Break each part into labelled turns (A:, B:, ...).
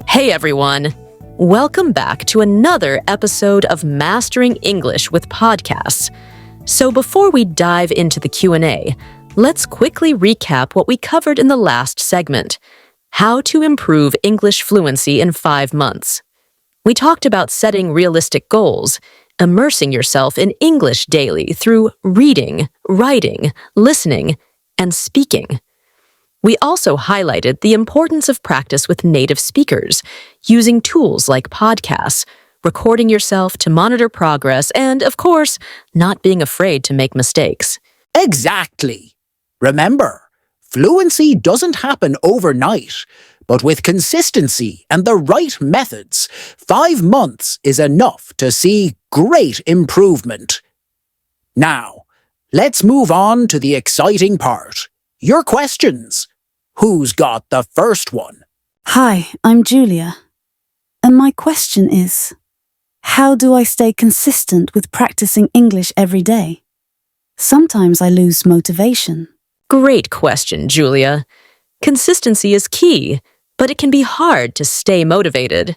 A: Hey everyone! Welcome back to another episode of Mastering English with Podcasts. So before we dive into the Q&A, let's quickly recap what we covered in the last segment: how to improve English fluency in 5 months. We talked about setting realistic goals, immersing yourself in English daily through reading, writing, listening, and speaking. We also highlighted the importance of practice with native speakers, using tools like podcasts, recording yourself to monitor progress, and, of course, not being afraid to make mistakes.
B: Exactly. Remember, fluency doesn't happen overnight, but with consistency and the right methods, 5 months is enough to see great improvement. Now, let's move on to the exciting part. Your questions. Who's got the first one?
C: Hi, I'm Julia. And my question is, how do I stay consistent with practicing English every day? Sometimes I lose motivation.
A: Great question, Julia. Consistency is key, but it can be hard to stay motivated.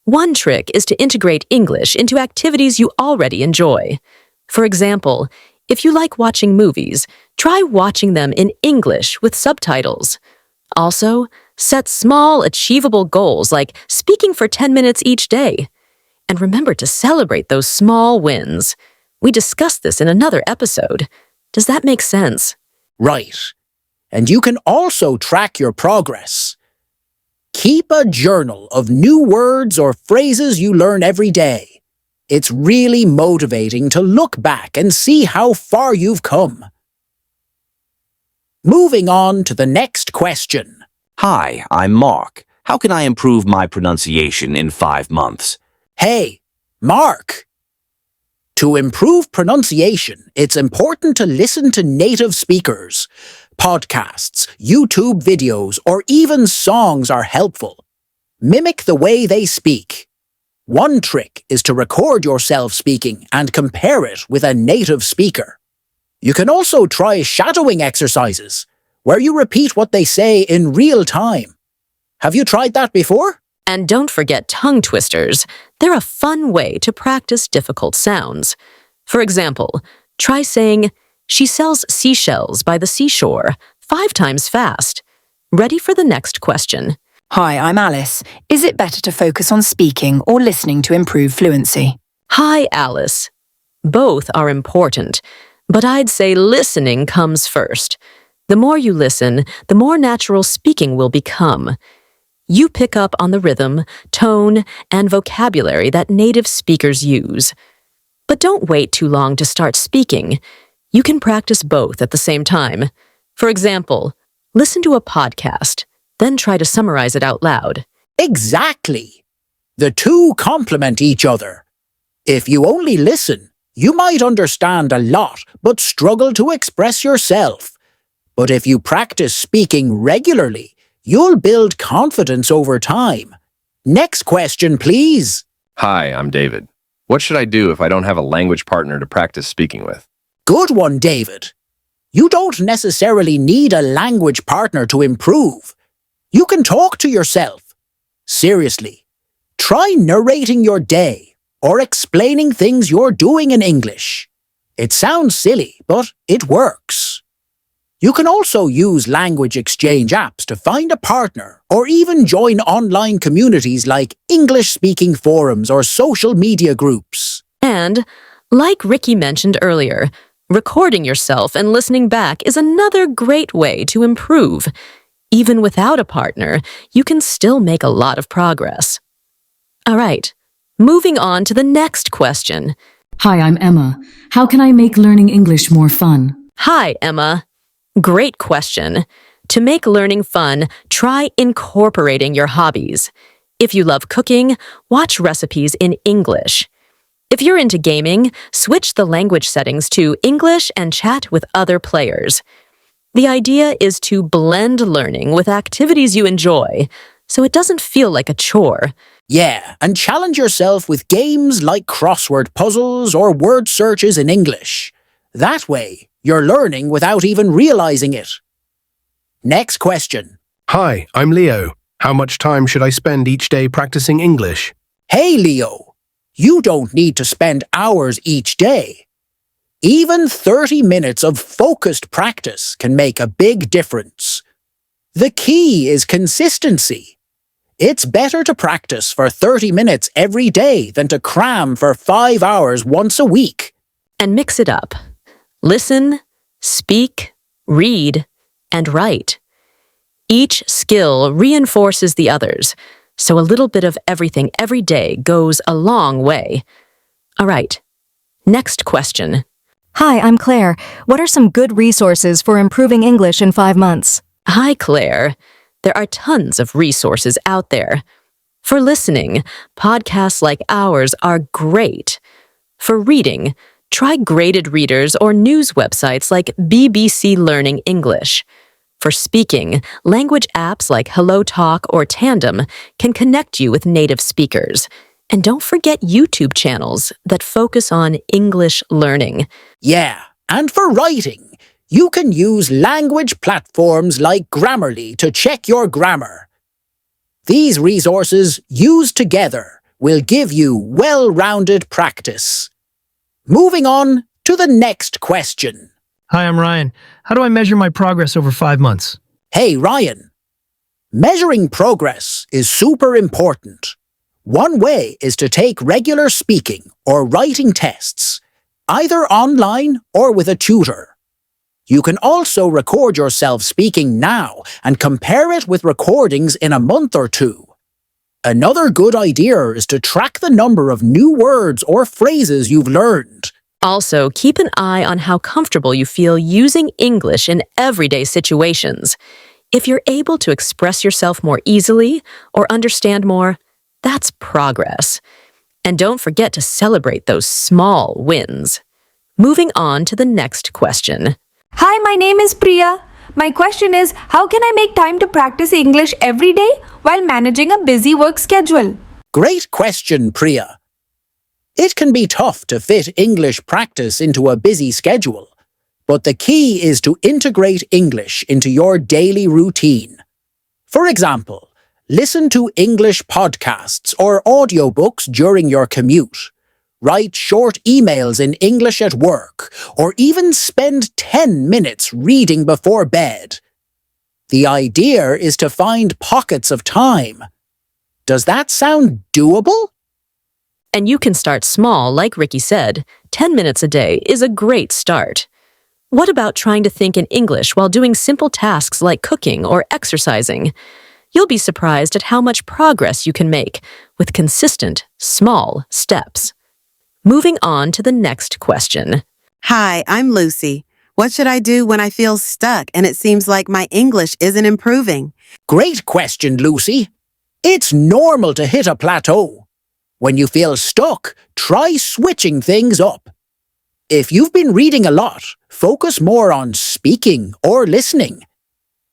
A: One trick is to integrate English into activities you already enjoy. For example, if you like watching movies, try watching them in English with subtitles. Also, set small, achievable goals like speaking for 10 minutes each day. And remember to celebrate those small wins. We discussed this in another episode. Does that make sense?
B: Right. And you can also track your progress. Keep a journal of new words or phrases you learn every day. It's really motivating to look back and see how far you've come. Moving on to the next question.
D: Hi, I'm Mark. How can I improve my pronunciation in 5 months?
B: Hey, Mark! To improve pronunciation, it's important to listen to native speakers. Podcasts, YouTube videos, or even songs are helpful. Mimic the way they speak. One trick is to record yourself speaking and compare it with a native speaker. You can also try shadowing exercises, where you repeat what they say in real time. Have you tried that before?
A: And don't forget tongue twisters. They're a fun way to practice difficult sounds. For example, try saying, "She sells seashells by the seashore," 5 times fast. Ready for the next question.
E: Hi, I'm Alice. Is it better to focus on speaking or listening to improve fluency?
A: Hi, Alice. Both are important, but I'd say listening comes first. The more you listen, the more natural speaking will become. You pick up on the rhythm, tone, and vocabulary that native speakers use. But don't wait too long to start speaking. You can practice both at the same time. For example, listen to a podcast, then try to summarize it out loud.
B: Exactly. The two complement each other. If you only listen, you might understand a lot but struggle to express yourself. But if you practice speaking regularly, you'll build confidence over time. Next question, please.
F: Hi, I'm David. What should I do if I don't have a language partner to practice speaking with?
B: Good one, David. You don't necessarily need a language partner to improve. You can talk to yourself. Seriously, try narrating your day or explaining things you're doing in English. It sounds silly, but it works. You can also use language exchange apps to find a partner or even join online communities like English-speaking forums or social media groups.
A: And, like Ricky mentioned earlier, recording yourself and listening back is another great way to improve. Even without a partner, you can still make a lot of progress. All right, moving on to the next question.
G: Hi, I'm Emma. How can I make learning English more fun?
A: Hi, Emma. Great question. To make learning fun, try incorporating your hobbies. If you love cooking, watch recipes in English. If you're into gaming, switch the language settings to English and chat with other players. The idea is to blend learning with activities you enjoy, so it doesn't feel like a chore.
B: Yeah, and challenge yourself with games like crossword puzzles or word searches in English. That way, you're learning without even realizing it. Next question.
H: Hi, I'm Leo. How much time should I spend each day practicing English?
B: Hey, Leo, you don't need to spend hours each day. Even 30 minutes of focused practice can make a big difference. The key is consistency. It's better to practice for 30 minutes every day than to cram for 5 hours once a week.
A: And mix it up. Listen, speak, read, and write. Each skill reinforces the others, so a little bit of everything every day goes a long way. All right, next question.
I: Hi, I'm Claire. What are some good resources for improving English in 5 months?
A: Hi, Claire. There are tons of resources out there. For listening, podcasts like ours are great. For reading, try graded readers or news websites like BBC Learning English. For speaking, language apps like HelloTalk or Tandem can connect you with native speakers. And don't forget YouTube channels that focus on English learning.
B: Yeah, and for writing, you can use language platforms like Grammarly to check your grammar. These resources, used together, will give you well-rounded practice. Moving on to the next question.
J: Hi, I'm Ryan. How do I measure my progress over 5 months?
B: Hey, Ryan. Measuring progress is super important. One way is to take regular speaking or writing tests, either online or with a tutor. You can also record yourself speaking now and compare it with recordings in a month or two. Another good idea is to track the number of new words or phrases you've learned.
A: Also, keep an eye on how comfortable you feel using English in everyday situations. If you're able to express yourself more easily or understand more, that's progress. And don't forget to celebrate those small wins. Moving on to the next question.
K: Hi, my name is Priya. My question is, how can I make time to practice English every day while managing a busy work schedule?
B: Great question, Priya. It can be tough to fit English practice into a busy schedule, but the key is to integrate English into your daily routine. For example, listen to English podcasts or audiobooks during your commute. Write short emails in English at work, or even spend 10 minutes reading before bed. The idea is to find pockets of time. Does that sound doable?
A: And you can start small, like Ricky said. 10 minutes a day is a great start. What about trying to think in English while doing simple tasks like cooking or exercising? You'll be surprised at how much progress you can make with consistent, small steps. Moving on to the next question.
L: Hi, I'm Lucy. What should I do when I feel stuck and it seems like my English isn't improving?
B: Great question, Lucy. It's normal to hit a plateau. When you feel stuck, try switching things up. If you've been reading a lot, focus more on speaking or listening.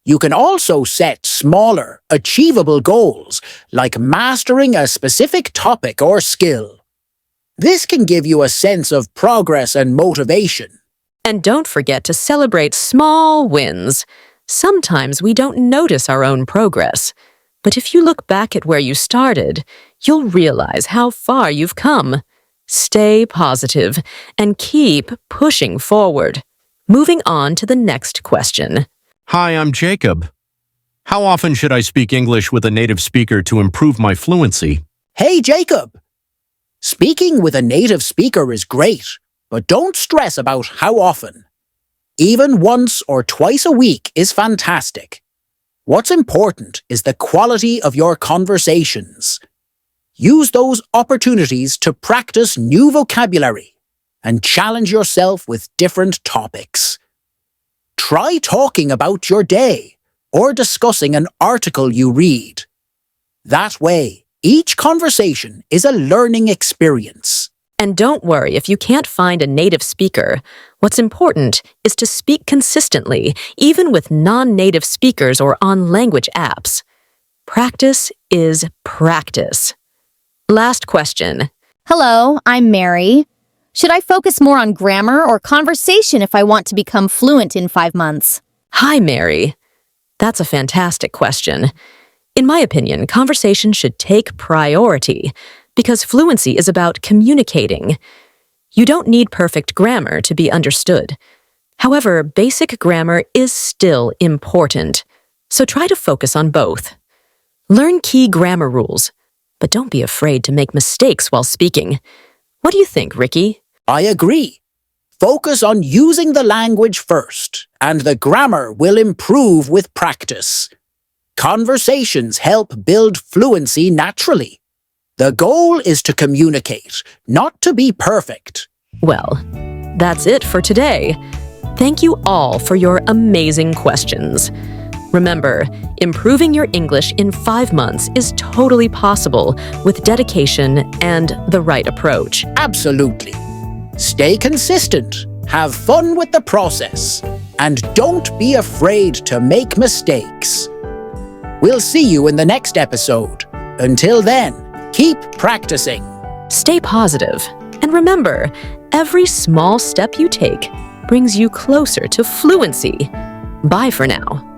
B: You can also set smaller, achievable goals, like mastering a specific topic or skill. This can give you a sense of progress and motivation.
A: And don't forget to celebrate small wins. Sometimes we don't notice our own progress. But if you look back at where you started, you'll realize how far you've come. Stay positive and keep pushing forward. Moving on to the next question.
M: Hi, I'm Jacob. How often should I speak English with a native speaker to improve my fluency?
B: Hey, Jacob! Speaking with a native speaker is great, but don't stress about how often. Even once or twice a week is fantastic. What's important is the quality of your conversations. Use those opportunities to practice new vocabulary and challenge yourself with different topics. Try talking about your day or discussing an article you read. That way, each conversation is a learning experience.
A: And don't worry if you can't find a native speaker. What's important is to speak consistently, even with non-native speakers or on language apps. Practice is practice. Last question.
N: Hello, I'm Mary. Should I focus more on grammar or conversation if I want to become fluent in 5 months?
A: Hi, Mary. That's a fantastic question. In my opinion, conversation should take priority because fluency is about communicating. You don't need perfect grammar to be understood. However, basic grammar is still important, so try to focus on both. Learn key grammar rules, but don't be afraid to make mistakes while speaking. What do you think, Ricky?
B: I agree. Focus on using the language first, and the grammar will improve with practice. Conversations help build fluency naturally. The goal is to communicate, not to be perfect.
A: Well, that's it for today. Thank you all for your amazing questions. Remember, improving your English in 5 months is totally possible with dedication and the right approach.
B: Absolutely. Stay consistent, have fun with the process, and don't be afraid to make mistakes. We'll see you in the next episode. Until then, keep practicing.
A: Stay positive, and remember, every small step you take brings you closer to fluency. Bye for now.